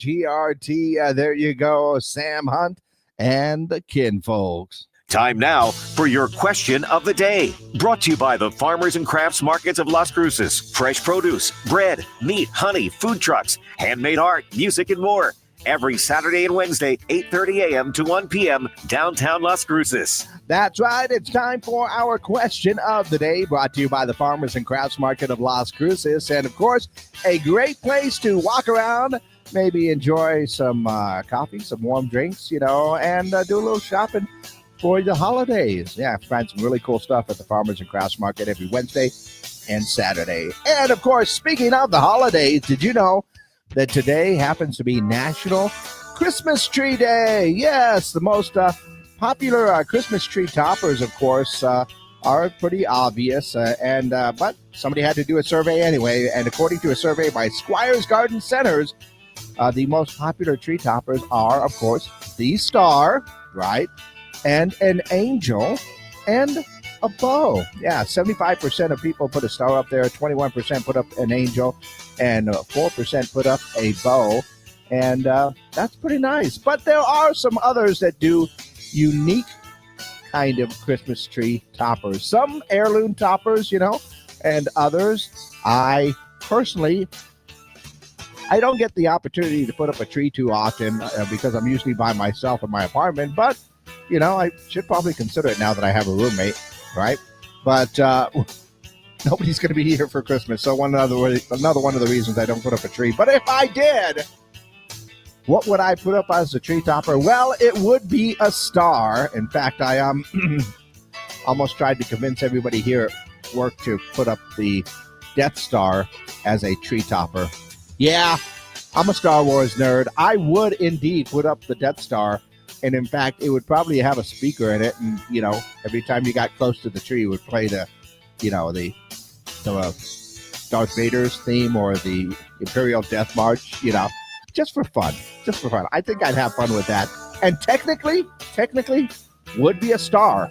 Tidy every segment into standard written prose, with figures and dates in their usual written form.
GRT. There you go, Sam Hunt and the kinfolks. Time now for your question of the day. Brought to you by the Farmers and Crafts Markets of Las Cruces. Fresh produce, bread, meat, honey, food trucks, handmade art, music, and more. Every Saturday and Wednesday, 8:30 a.m. to 1 p.m. downtown Las Cruces. That's right. It's time for our question of the day, brought to you by the Farmers and Crafts Market of Las Cruces. And, of course, a great place to walk around, maybe enjoy some coffee, some warm drinks, and do a little shopping for the holidays. Yeah, find some really cool stuff at the Farmers and Crafts Market every Wednesday and Saturday. And, of course, speaking of the holidays, did you know that today happens to be National Christmas Tree Day? Yes, the most popular Christmas tree toppers, of course, are pretty obvious, but somebody had to do a survey anyway, and according to a survey by Squires Garden Centers, the most popular tree toppers are, of course, the star, right, and an angel, and a bow. Yeah, 75% of people put a star up there, 21% put up an angel, and 4% put up a bow, and that's pretty nice. But there are some others that do unique kind of Christmas tree toppers. Some heirloom toppers, and others. I personally, I don't get the opportunity to put up a tree too often because I'm usually by myself in my apartment, but, I should probably consider it now that I have a roommate, right? But nobody's going to be here for Christmas, so another one of the reasons I don't put up a tree. But if I did, what would I put up as a tree topper? Well, it would be a star. In fact, I almost tried to convince everybody here at work to put up the Death Star as a tree topper. Yeah, I'm a Star Wars nerd. I would indeed put up the Death Star, and in fact, it would probably have a speaker in it, and every time you got close to the tree, it would play the Darth Vader's theme or the Imperial Death March, just for fun. I think I'd have fun with that. And technically, would be a star.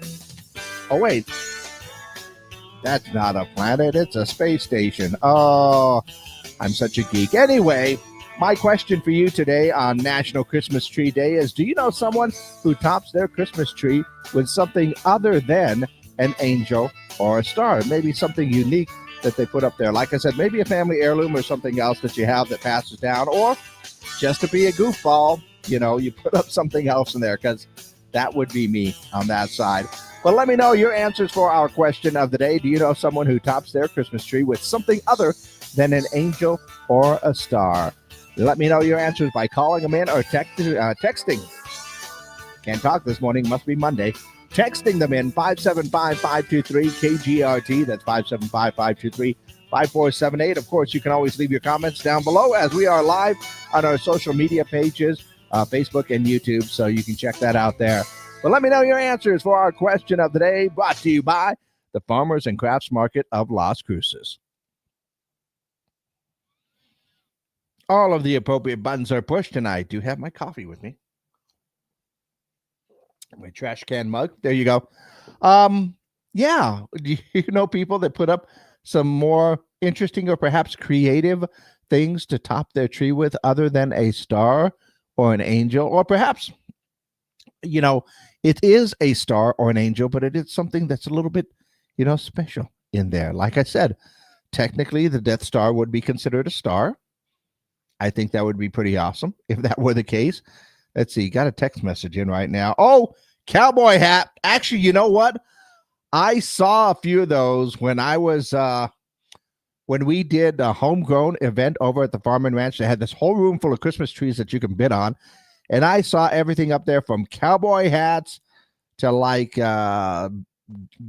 Oh, wait. That's not a planet. It's a space station. Oh, I'm such a geek. Anyway, my question for you today on National Christmas Tree Day is, do you know someone who tops their Christmas tree with something other than an angel or a star? Maybe something unique that they put up there. Like I said, maybe a family heirloom or something else that you have that passes down, or just to be a goofball, you put up something else in there, because that would be me on that side. But let me know your answers for our question of the day. Do you know someone who tops their Christmas tree with something other than an angel or a star? Let me know your answers by calling them in or texting. Can't talk this morning. Must be Monday. Texting them in 575-523-KGRT. That's 575-523-5478. Of course, you can always leave your comments down below as we are live on our social media pages, Facebook and YouTube, so you can check that out there. But let me know your answers for our question of the day, brought to you by the Farmers and Crafts Market of Las Cruces. All of the appropriate buttons are pushed, and I do have my coffee with me. My trash can mug. There you go. Yeah. Do you know people that put up some more interesting or perhaps creative things to top their tree with other than a star or an angel? Or perhaps, it is a star or an angel, but it is something that's a little bit, special in there. Like I said, technically the Death Star would be considered a star. I think that would be pretty awesome if that were the case. Let's see. Got a text message in right now. Oh, cowboy hat. Actually, you know what? I saw a few of those when I was when we did a homegrown event over at the Farm and Ranch. They had this whole room full of Christmas trees that you can bid on. And I saw everything up there from cowboy hats to like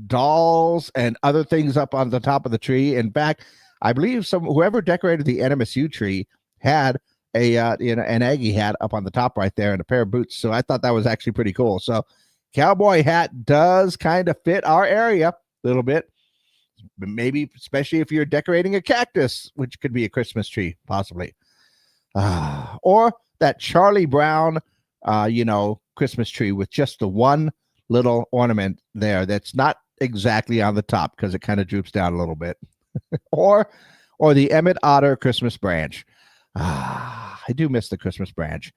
dolls and other things up on the top of the tree. In fact, I believe whoever decorated the NMSU tree had an Aggie hat up on the top right there and a pair of boots. So I thought that was actually pretty cool. So cowboy hat does kind of fit our area a little bit. Maybe especially if you're decorating a cactus, which could be a Christmas tree, possibly. Or that Charlie Brown, Christmas tree with just the one little ornament there that's not exactly on the top because it kind of droops down a little bit. or the Emmett Otter Christmas branch. I do miss the Christmas branch.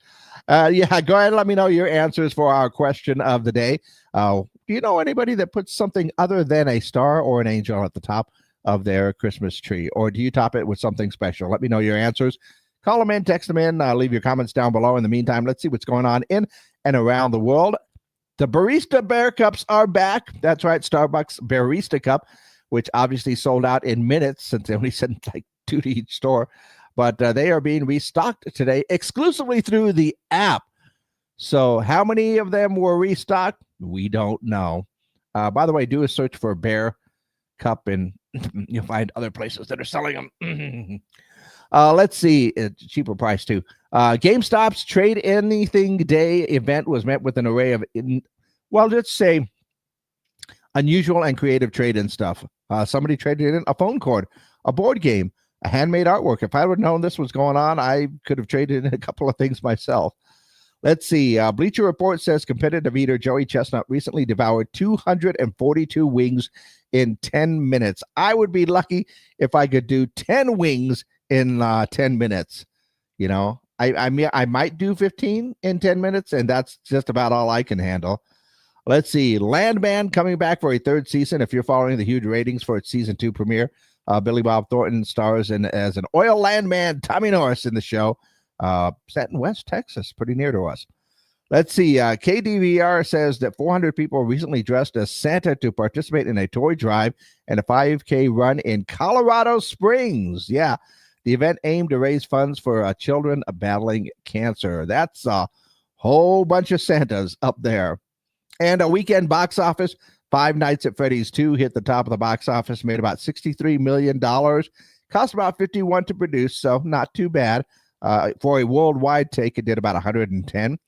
Yeah, go ahead and let me know your answers for our question of the day. Do you know anybody that puts something other than a star or an angel at the top of their Christmas tree? Or do you top it with something special? Let me know your answers. Call them in, text them in, leave your comments down below. In the meantime, let's see what's going on in and around the world. The Barista Bear Cups are back. That's right, Starbucks Barista Cup, which obviously sold out in minutes since they only sent like 2 to each store. But they are being restocked today exclusively through the app. So how many of them were restocked? We don't know. By the way, do a search for Bear Cup and you'll find other places that are selling them. Let's see. It's cheaper price too. GameStop's Trade Anything Day event was met with an array of, let's say, unusual and creative trade-in stuff. Somebody traded in a phone cord, a board game, a handmade artwork. If I would have known this was going on, I could have traded in a couple of things myself. Let's see. Bleacher Report says competitive eater Joey Chestnut recently devoured 242 wings in 10 minutes. I would be lucky if I could do 10 wings in 10 minutes. You know, I might do 15 in 10 minutes, and that's just about all I can handle. Let's see. Landman coming back for a 3rd season. If you're following the huge ratings for its season 2 premiere, Billy Bob Thornton stars as an oil landman, Tommy Norris, in the show. Set in West Texas, pretty near to us. Let's see. KDVR says that 400 people recently dressed as Santa to participate in a toy drive and a 5K run in Colorado Springs. Yeah, the event aimed to raise funds for children battling cancer. That's a whole bunch of Santas up there. And a weekend box office. Five Nights at Freddy's 2 hit the top of the box office, made about $63 million. Cost about $51 to produce, so not too bad. For a worldwide take, it did about 110.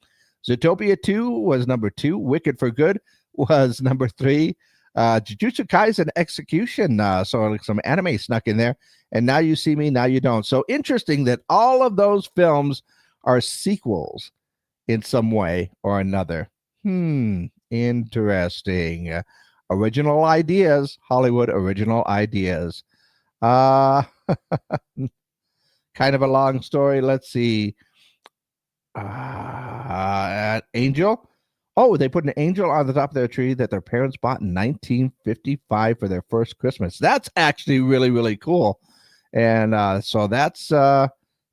Zootopia 2 was number 2. Wicked for Good was number 3. Jujutsu Kaisen Execution, so some anime snuck in there. And Now You See Me, Now You Don't. So interesting that all of those films are sequels in some way or another. Interesting. Original ideas, Hollywood original ideas. Kind of a long story. Let's see. Angel. Oh, they put an angel on the top of their tree that their parents bought in 1955 for their first Christmas. That's actually really, really cool. And so that's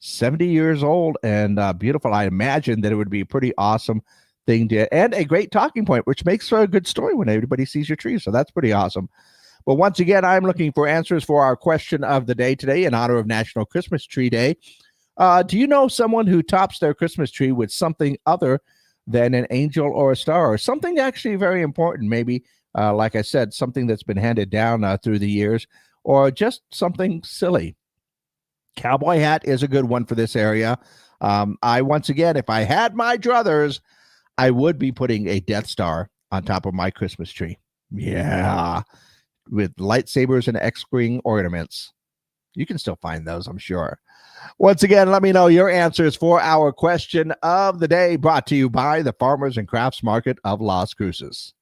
70 years old and beautiful. I imagine that it would be a pretty awesome thing to, and a great talking point, which makes for a good story when everybody sees your tree. So that's pretty awesome. But once again, I'm looking for answers for our question of the day today in honor of National Christmas Tree Day. Do you know someone who tops their Christmas tree with something other than an angel or a star, or something actually very important? Maybe, like I said, something that's been handed down through the years, or just something silly. Cowboy hat is a good one for this area. Once again, if I had my druthers, I would be putting a Death Star on top of my Christmas tree. Yeah. With lightsabers and X-Wing ornaments. You can still find those, I'm sure. Once again, let me know your answers for our question of the day, brought to you by the Farmers and Crafts Market of Las Cruces.